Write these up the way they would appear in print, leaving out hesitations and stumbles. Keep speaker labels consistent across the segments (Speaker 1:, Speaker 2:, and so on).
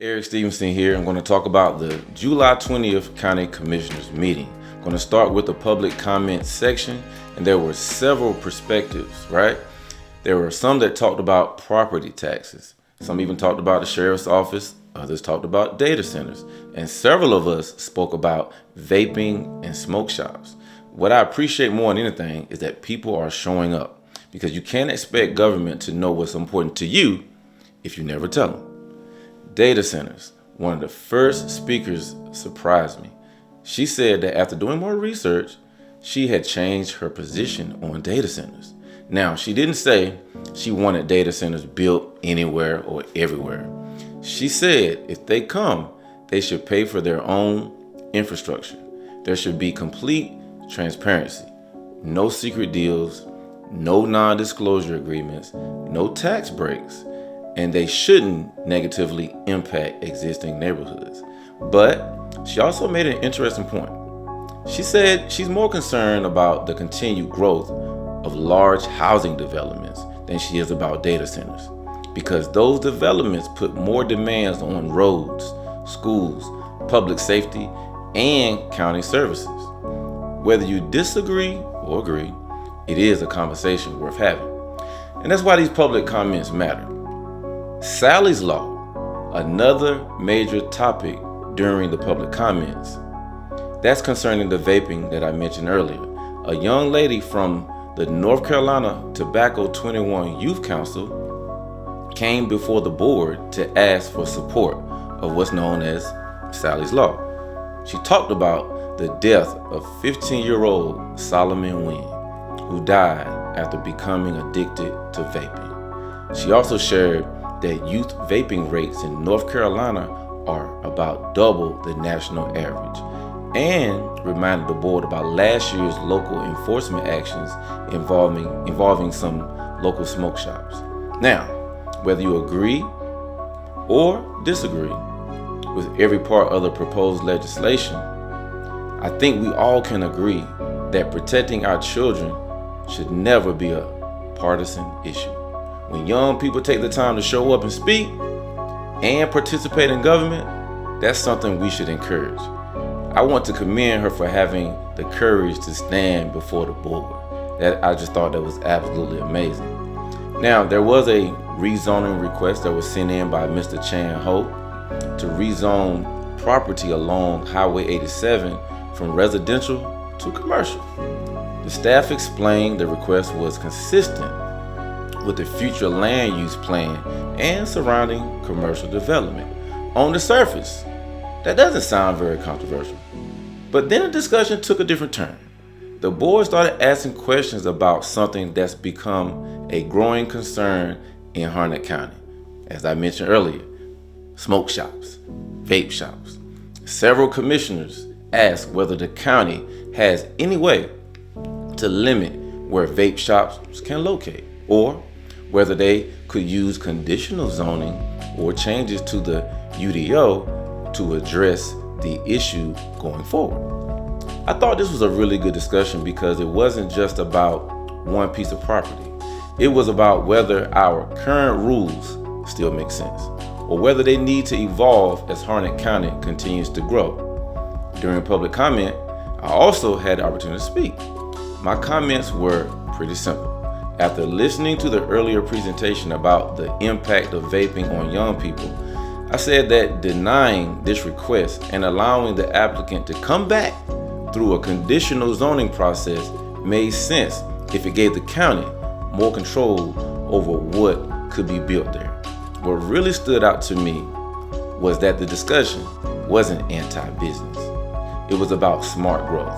Speaker 1: Eric Stevenson here. I'm going to talk about the July 20th County Commissioners meeting. I'm going to start with the public comment section, and there were several perspectives, right? There were some that talked about property taxes. Some even talked about the sheriff's office. Others talked about data centers. And several of us spoke about vaping and smoke shops. What I appreciate more than anything is that people are showing up, because you can't expect government to know what's important to you if you never tell them. Data centers. One of the first speakers surprised me. She said that after doing more research, she had changed her position on data centers. Now, she didn't say she wanted data centers built anywhere or everywhere. She said if they come, they should pay for their own infrastructure. There should be complete transparency. No secret deals, no non-disclosure agreements, no tax breaks, and they shouldn't negatively impact existing neighborhoods. But she also made an interesting point. She said she's more concerned about the continued growth of large housing developments than she is about data centers, because those developments put more demands on roads, schools, public safety, and county services. Whether you disagree or agree, it is a conversation worth having. And that's why these public comments matter. Sally's Law, another major topic during the public comments. That's concerning the vaping that I mentioned earlier. A young lady from the North Carolina Tobacco 21 Youth Council came before the board to ask for support of what's known as Sally's Law. She talked about the death of 15-year-old Solomon Wynn, who died after becoming addicted to vaping. She also shared that youth vaping rates in North Carolina are about double the national average, and reminded the board about last year's local enforcement actions involving some local smoke shops. Now, whether you agree or disagree with every part of the proposed legislation, I think we all can agree that protecting our children should never be a partisan issue. When young people take the time to show up and speak and participate in government, that's something we should encourage. I want to commend her for having the courage to stand before the board. I just thought that was absolutely amazing. Now, there was a rezoning request that was sent in by Mr. Chan Ho to rezone property along Highway 87 from residential to commercial. The staff explained the request was consistent with the future land use plan and surrounding commercial development. On the surface, that doesn't sound very controversial. But then the discussion took a different turn. The board started asking questions about something that's become a growing concern in Harnett County. As I mentioned earlier, smoke shops, vape shops. Several commissioners asked whether the county has any way to limit where vape shops can locate, or whether they could use conditional zoning or changes to the UDO to address the issue going forward. I thought this was a really good discussion because it wasn't just about one piece of property. It was about whether our current rules still make sense, or whether they need to evolve as Harnett County continues to grow. During public comment, I also had the opportunity to speak. My comments were pretty simple. After listening to the earlier presentation about the impact of vaping on young people, I said that denying this request and allowing the applicant to come back through a conditional zoning process made sense if it gave the county more control over what could be built there. What really stood out to me was that the discussion wasn't anti-business. It was about smart growth.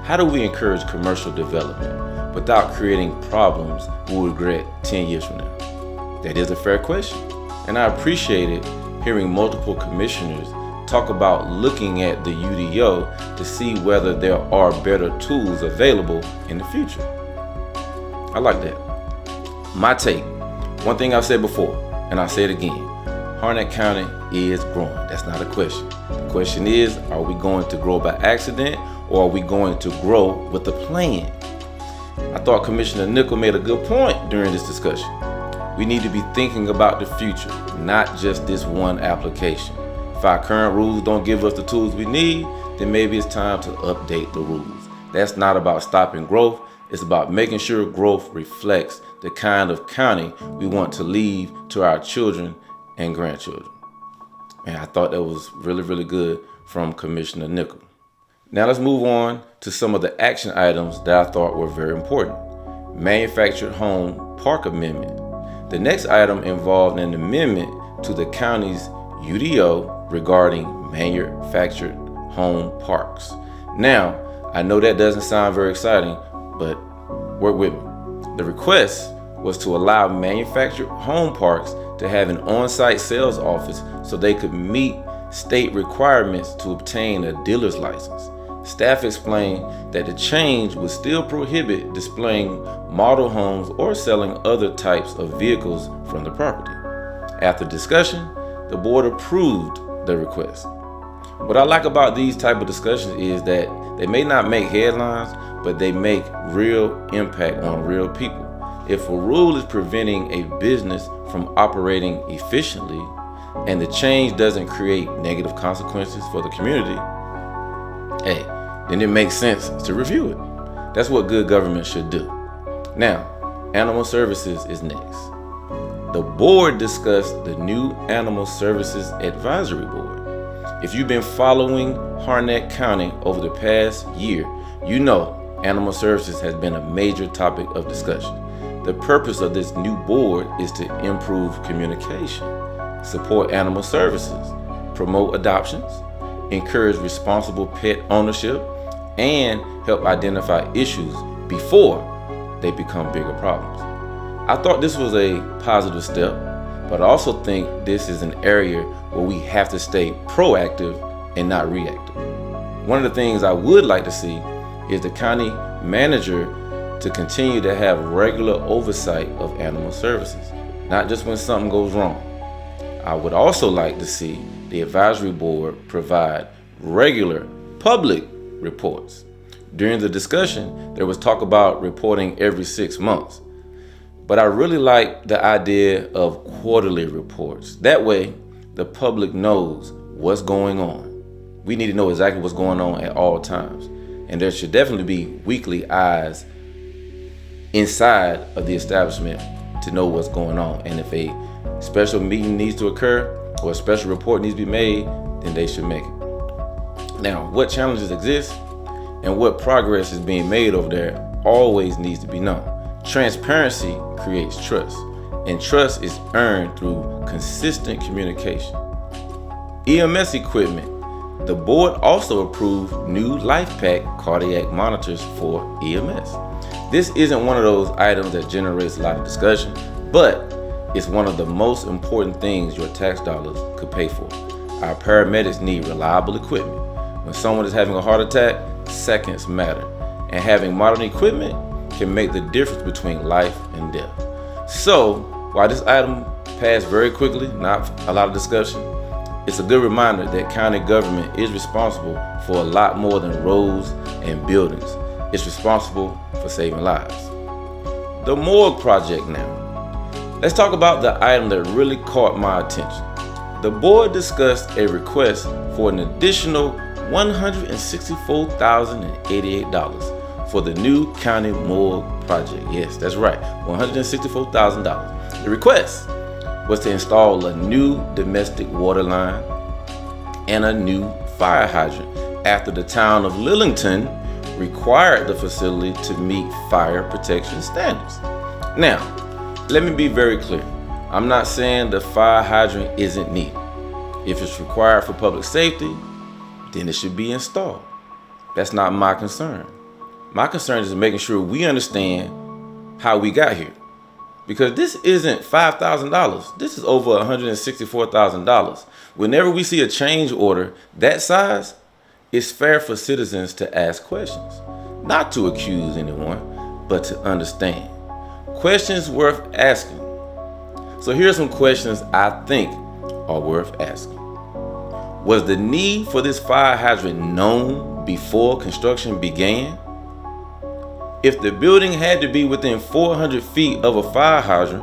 Speaker 1: How do we encourage commercial development without creating problems we'll regret 10 years from now? That is a fair question, and I appreciated hearing multiple commissioners talk about looking at the UDO to see whether there are better tools available in the future. I like that. My take, one thing I've said before, and I'll say it again, Harnett County is growing. That's not a question. The question is, are we going to grow by accident, or are we going to grow with a plan? I thought Commissioner Nickel made a good point during this discussion. We need to be thinking about the future, not just this one application. If our current rules don't give us the tools we need, then maybe it's time to update the rules. That's not about stopping growth. It's about making sure growth reflects the kind of county we want to leave to our children and grandchildren. And I thought that was really, really good from Commissioner Nickel. Now let's move on to some of the action items that I thought were very important. Manufactured home park amendment. The next item involved an amendment to the county's UDO regarding manufactured home parks. Now, I know that doesn't sound very exciting, but work with me. The request was to allow manufactured home parks to have an on-site sales office so they could meet state requirements to obtain a dealer's license. Staff explained that the change would still prohibit displaying model homes or selling other types of vehicles from the property. After discussion, the board approved the request. What I like about these type of discussions is that they may not make headlines, but they make real impact on real people. If a rule is preventing a business from operating efficiently and the change doesn't create negative consequences for the community, then it makes sense to review it. That's what good government should do. Now, Animal Services is next. The board discussed the new Animal Services Advisory Board. If you've been following Harnett County over the past year, you know Animal Services has been a major topic of discussion. The purpose of this new board is to improve communication, support animal services, promote adoptions, encourage responsible pet ownership, and help identify issues before they become bigger problems. I thought this was a positive step, but I also think this is an area where we have to stay proactive and not reactive. One of the things I would like to see is the county manager to continue to have regular oversight of animal services, not just when something goes wrong. I would also like to see the advisory board provide regular public reports. During the discussion, there was talk about reporting every 6 months, but I really like the idea of quarterly reports. That way, the public knows what's going on. We need to know exactly what's going on at all times, and there should definitely be weekly eyes inside of the establishment to know what's going on. And if a special meeting needs to occur or a special report needs to be made, then they should make it. Now, what challenges exist and what progress is being made over there always needs to be known. Transparency creates trust, and trust is earned through consistent communication. EMS equipment. The board also approved new LifePak cardiac monitors for EMS. This isn't one of those items that generates a lot of discussion, but it's one of the most important things your tax dollars could pay for. Our paramedics need reliable equipment. When someone is having a heart attack, seconds matter, and having modern equipment can make the difference between life and death. So, while this item passed very quickly, not a lot of discussion, it's a good reminder that county government is responsible for a lot more than roads and buildings. It's responsible for saving lives. The Morgue project now. Let's talk about the item that really caught my attention. The board discussed a request for an additional $164,088 for the new county morgue project. Yes, that's right, $164,000. The request was to install a new domestic water line and a new fire hydrant after the town of Lillington required the facility to meet fire protection standards. Now, let me be very clear. I'm not saying the fire hydrant isn't needed. If it's required for public safety, then it should be installed. That's not my concern. My concern is making sure we understand how we got here. Because this isn't $5,000. This is over $164,000. Whenever we see a change order that size, it's fair for citizens to ask questions. Not to accuse anyone, but to understand. Questions worth asking. So here's some questions I think are worth asking. Was the need for this fire hydrant known before construction began? If the building had to be within 400 feet of a fire hydrant,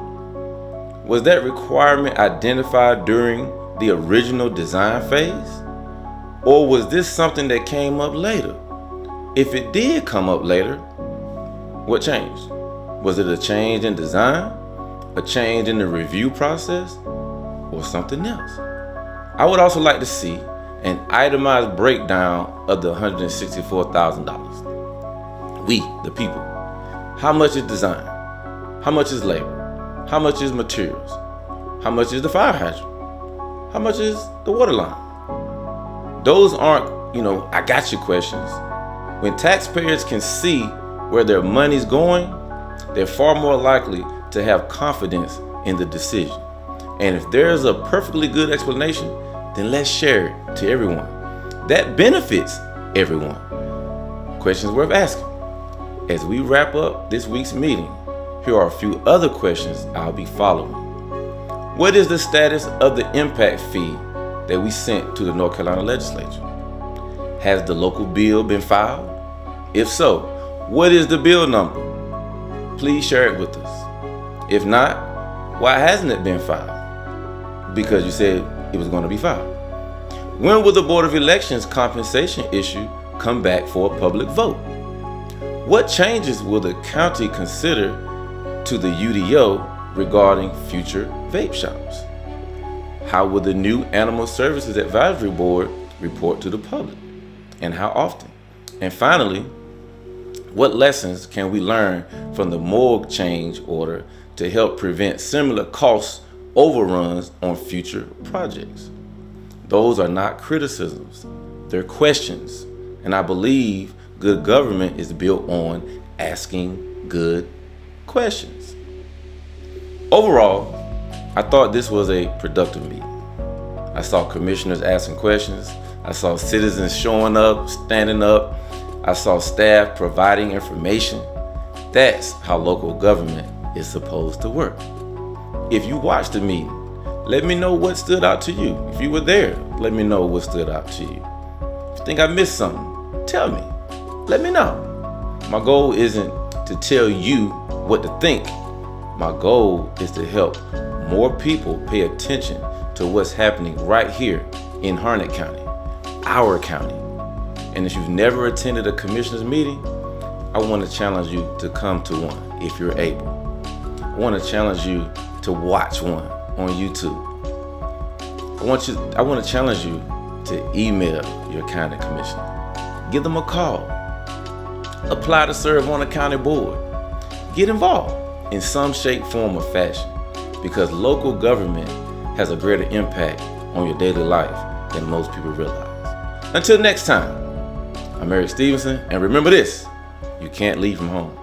Speaker 1: Was that requirement identified during the original design phase? Or was this something that came up later? If it did come up later, what changed? Was it a change in design, a change in the review process, or something else? I would also like to see an itemized breakdown of the $164,000. We, the people. How much is design? How much is labor? How much is materials? How much is the fire hydrant? How much is the water line? Those aren't, I got you questions. When taxpayers can see where their money's going, they're far more likely to have confidence in the decision. And if there's a perfectly good explanation, then let's share it to everyone. That benefits everyone. Questions worth asking. As we wrap up this week's meeting, here are a few other questions I'll be following. What is the status of the impact fee that we sent to the North Carolina legislature? Has the local bill been filed? If so, what is the bill number? Please share it with us. If not, why hasn't it been filed? Because you said it was going to be filed. When will the Board of Elections compensation issue come back for a public vote? What changes will the county consider to the UDO regarding future vape shops? How will the new Animal Services Advisory Board report to the public, and how often? And finally, what lessons can we learn from the Morgue change order to help prevent similar cost overruns on future projects? Those are not criticisms, they're questions, and I believe good government is built on asking good questions. Overall, I thought this was a productive meeting. I saw commissioners asking questions. I saw citizens showing up, standing up. I saw staff providing information. That's how local government is supposed to work. If you watched the meeting, let me know what stood out to you. If you were there, let me know what stood out to you. If you think I missed something, tell me. Let me know. My goal isn't to tell you what to think. My goal is to help more people pay attention to what's happening right here in Harnett County, our county. And if you've never attended a commissioner's meeting, I want to challenge you to come to one if you're able. I want to challenge you to watch one on YouTube. I want to challenge you to email your county commissioner. Give them a call. Apply to serve on a county board. Get involved in some shape, form, or fashion, because local government has a greater impact on your daily life than most people realize. Until next time, I'm Eric Stevenson, and remember this, you can't leave from home.